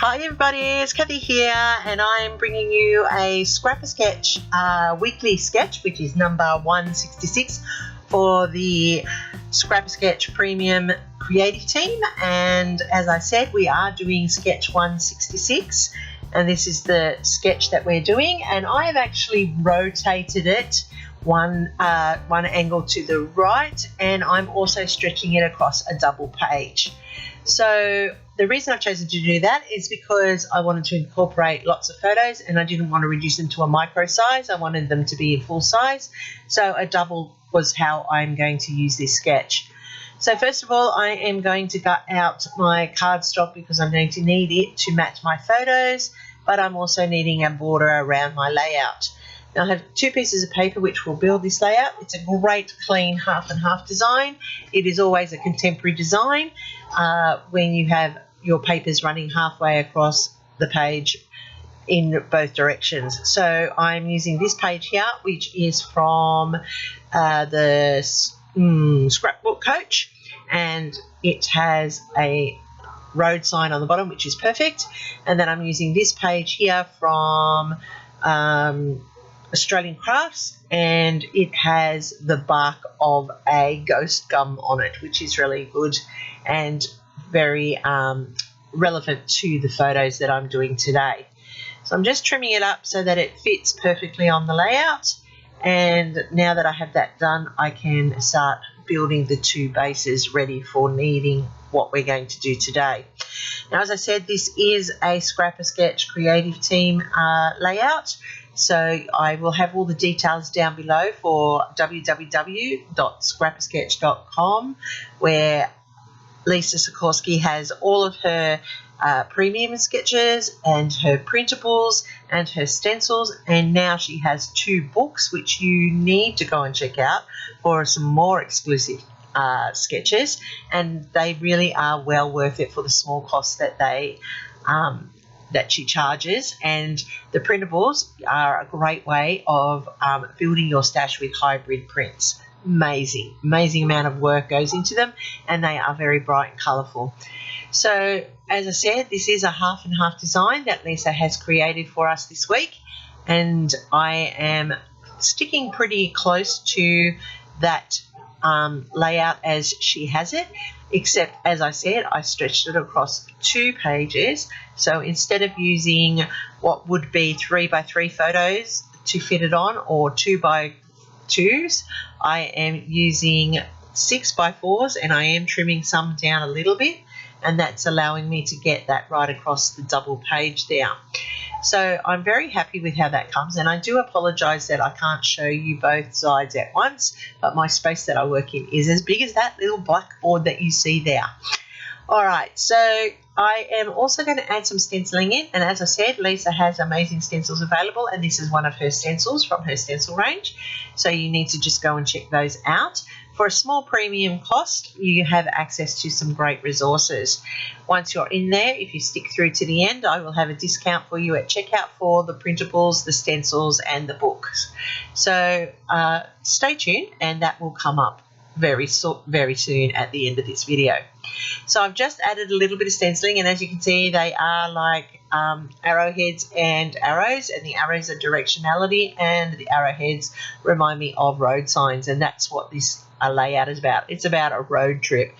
Hi everybody, it's Kathy here and I'm bringing you a Scrapasketch weekly sketch, which is number 166 for the Scrapasketch Premium Creative Team. And as I said, we are doing sketch 166 and this is the sketch that we're doing, and I have actually rotated it one angle to the right, and I'm also stretching it across a double page. So the reason I've chosen to do that is because I wanted to incorporate lots of photos and I didn't want to reduce them to a micro size. I wanted them to be in full size. So a double was how I'm going to use this sketch. So first of all, I am going to gut out my cardstock because I'm going to need it to match my photos, but I'm also needing a border around my layout. Now I have two pieces of paper which will build this layout. It's a great clean half and half design. It is always a contemporary design when you have your papers running halfway across the page in both directions. So I'm using this page here, which is from the scrapbook coach, and it has a road sign on the bottom, which is perfect. And then I'm using this page here from Australian Crafts, and it has the bark of a ghost gum on it, which is really good and very relevant to the photos that I'm doing today. So I'm just trimming it up so that it fits perfectly on the layout, and now that I have that done, I can start building the two bases ready for needing what we're going to do today. Now, as I said, this is a Scrapasketch Creative Team layout. So I will have all the details down below for www.scrapasketch.com, where Lisa Sikorsky has all of her premium sketches and her printables and her stencils, and now she has two books which you need to go and check out for some more exclusive sketches, and they really are well worth it for the small cost that they that she charges. And the printables are a great way of building your stash with hybrid prints. Amazing amount of work goes into them, and they are very bright and colourful. So as I said, this is a half and half design that Lisa has created for us this week, and I am sticking pretty close to that layout as she has it, except as I said, I stretched it across two pages. So instead of using what would be 3x3 photos to fit it on, or 2x2s, I am using 6x4s, and I am trimming some down a little bit, and that's allowing me to get that right across the double page there. So I'm very happy with how that comes, and I do apologise that I can't show you both sides at once, but my space that I work in is as big as that little blackboard that you see there. Alright, so I am also going to add some stenciling in, and as I said, Lisa has amazing stencils available, and this is one of her stencils from her stencil range, so you need to just go and check those out. For a small premium cost, you have access to some great resources. Once you're in there, if you stick through to the end, I will have a discount for you at checkout for the printables, the stencils, and the books. So stay tuned, and that will come up very soon at the end of this video. So I've just added a little bit of stenciling, and as you can see, they are like arrowheads and arrows, and the arrows are directionality and the arrowheads remind me of road signs, and that's what this layout is about. It's about a road trip.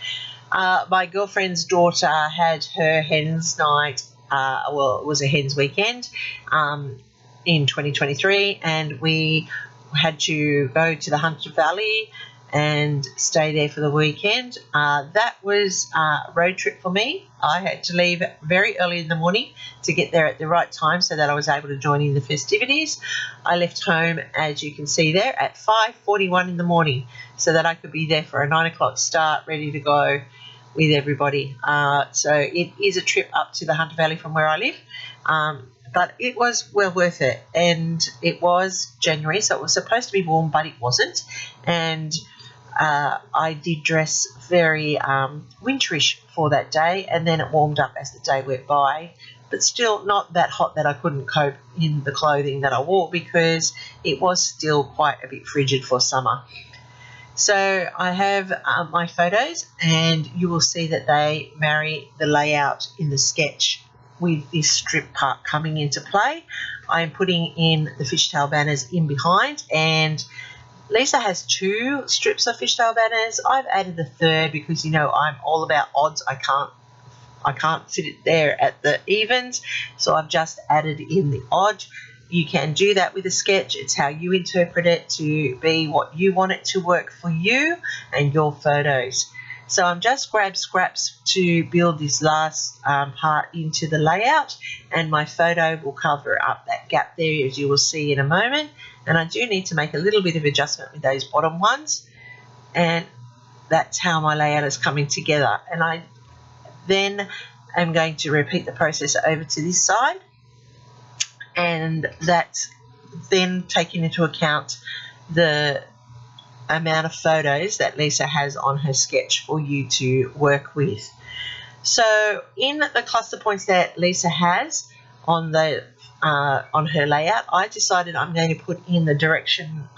My girlfriend's daughter had her hens night, well, it was a hens weekend in 2023, and we had to go to the Hunter Valley and stay there for the weekend. That was a road trip for me. I had to leave very early in the morning to get there at the right time so that I was able to join in the festivities. I left home, as you can see there, at 5:41 in the morning so that I could be there for a 9 o'clock start, ready to go with everybody. So it is a trip up to the Hunter Valley from where I live. But it was well worth it, and it was January, so it was supposed to be warm, but it wasn't. And I did dress very winterish for that day, and then it warmed up as the day went by, but still not that hot that I couldn't cope in the clothing that I wore, because it was still quite a bit frigid for summer. So I have my photos, and you will see that they marry the layout in the sketch with this strip part coming into play. I'm putting in the fishtail banners in behind, and Lisa has 2 strips of fishtail banners. I've added a third because, you know, I'm all about odds. I can't sit it there at the evens, so I've just added in the odd. You can do that with a sketch. It's how you interpret it to be what you want it to work for you and your photos. So I'm just grab scraps to build this last part into the layout, and my photo will cover up that gap there, as you will see in a moment. And I do need to make a little bit of adjustment with those bottom ones, and that's how my layout is coming together. And I then am going to repeat the process over to this side, and that's then taking into account the amount of photos that Lisa has on her sketch for you to work with. So in the cluster points that Lisa has on the on her layout, I decided I'm going to put in the direction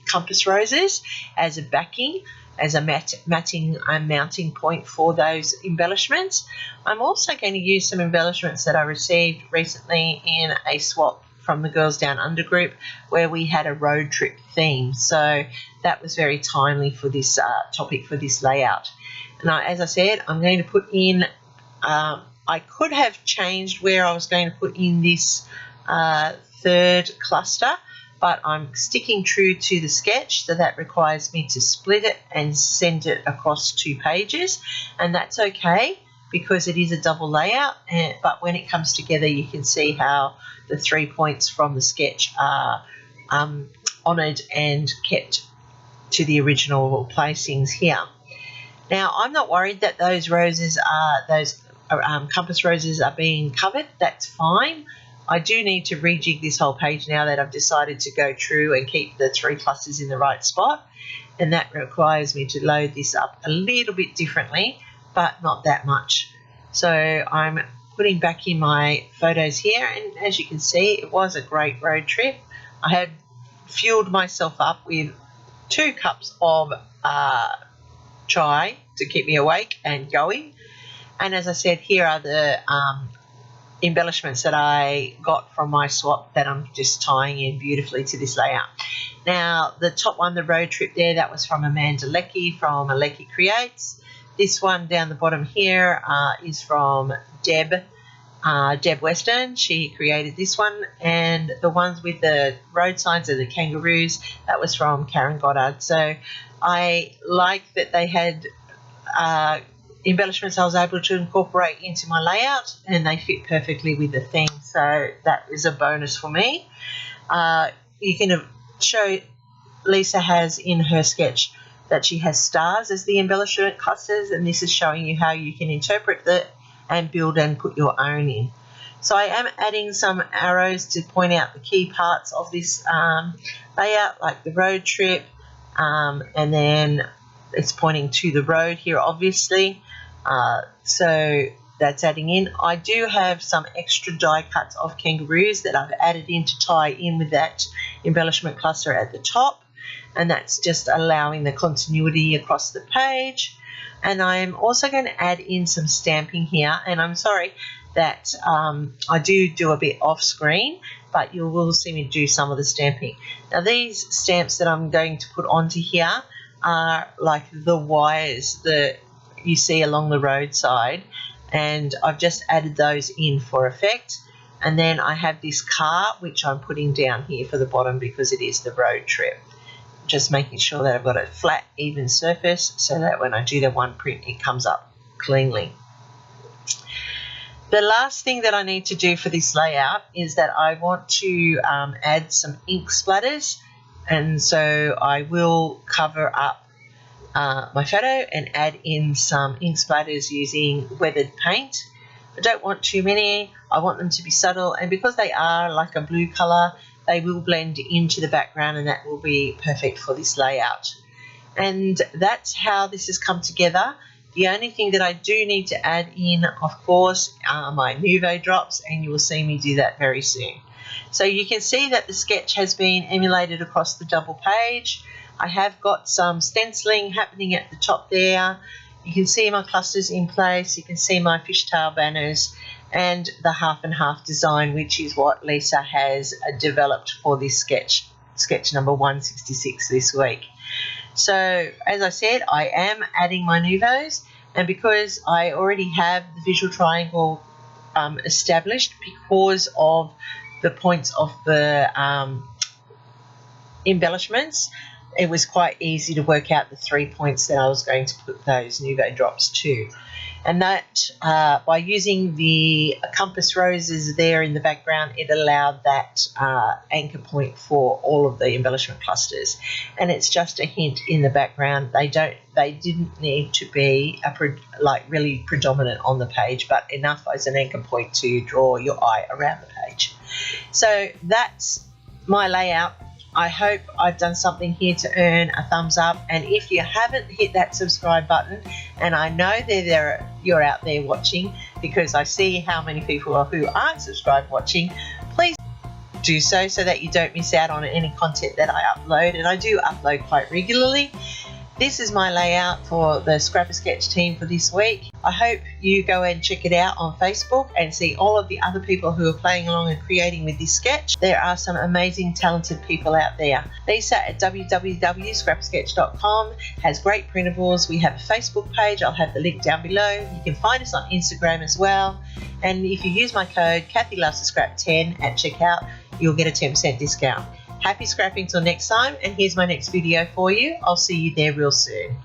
compass roses as a backing, as a matting mounting point for those embellishments. I'm also going to use some embellishments that I received recently in a swap from the Girls Down Under group, where we had a road trip theme. So that was very timely for this topic, for this layout. Now, as I said, I'm going to put in, I could have changed where I was going to put in this third cluster, but I'm sticking true to the sketch, so that requires me to split it and send it across 2 pages, and that's okay because it is a double layout. But when it comes together, you can see how the 3 points from the sketch are honoured and kept to the original placings here. Now, I'm not worried that those roses are compass roses are being covered. That's fine. I do need to rejig this whole page now that I've decided to go true and keep the 3 clusters in the right spot, and that requires me to load this up a little bit differently, but not that much. So I'm putting back in my photos here, and as you can see, it was a great road trip. I had fueled myself up with 2 cups of chai to keep me awake and going, and as I said, here are the embellishments that I got from my swap that I'm just tying in beautifully to this layout. Now, the top one, the road trip there, that was from Amanda Leckie from Leckie Creates. This one down the bottom here is from Deb Weston. She created this one, and the ones with the road signs and the kangaroos, that was from Karen Goddard. So I like that they had embellishments I was able to incorporate into my layout, and they fit perfectly with the theme, so that is a bonus for me. You can show Lisa has in her sketch that she has stars as the embellishment clusters, and this is showing you how you can interpret that and build and put your own in. So I am adding some arrows to point out the key parts of this layout, like the road trip, and then it's pointing to the road here, obviously. So that's adding in. I do have some extra die cuts of kangaroos that I've added in to tie in with that embellishment cluster at the top, and that's just allowing the continuity across the page. And I'm also going to add in some stamping here, and I'm sorry that I do a bit off screen, but you will see me do some of the stamping. Now, these stamps that I'm going to put onto here are like the wires that you see along the roadside, and I've just added those in for effect. And then I have this car, which I'm putting down here for the bottom because it is the road trip. Just making sure that I've got a flat, even surface so that when I do the one print, it comes up cleanly. The last thing that I need to do for this layout is that I want to add some ink splatters, and so I will cover up my photo and add in some ink splatters using weathered paint. I don't want too many. I want them to be subtle, and because they are like a blue colour, they will blend into the background, and that will be perfect for this layout. And that's how this has come together. The only thing that I do need to add in, of course, are my Nuvo drops, and you will see me do that very soon. So you can see that the sketch has been emulated across the double page. I have got some stenciling happening at the top there. You can see my clusters in place. You can see my fishtail banners, and the half and half design, which is what Lisa has developed for this sketch number 166 this week. So as I said, I am adding my nouveaux, and because I already have the visual triangle established because of the points of the embellishments, it was quite easy to work out the 3 points that I was going to put those nouveau drops to. And that by using the compass roses there in the background, it allowed that anchor point for all of the embellishment clusters. And it's just a hint in the background. They didn't need to be really predominant on the page, but enough as an anchor point to draw your eye around the page. So that's my layout. I hope I've done something here to earn a thumbs up, and if you haven't hit that subscribe button, and I know you're out there watching because I see how many people who aren't subscribed watching, please do so that you don't miss out on any content that I upload, and I do upload quite regularly. This is my layout for the Scrapasketch team for this week. I hope you go and check it out on Facebook and see all of the other people who are playing along and creating with this sketch. There are some amazing, talented people out there. Lisa at www.scrapasketch.com has great printables. We have a Facebook page. I'll have the link down below. You can find us on Instagram as well. And if you use my code KathyLovesToScrap10 at checkout, you'll get a 10% discount. Happy scrapping till next time, and here's my next video for you. I'll see you there real soon.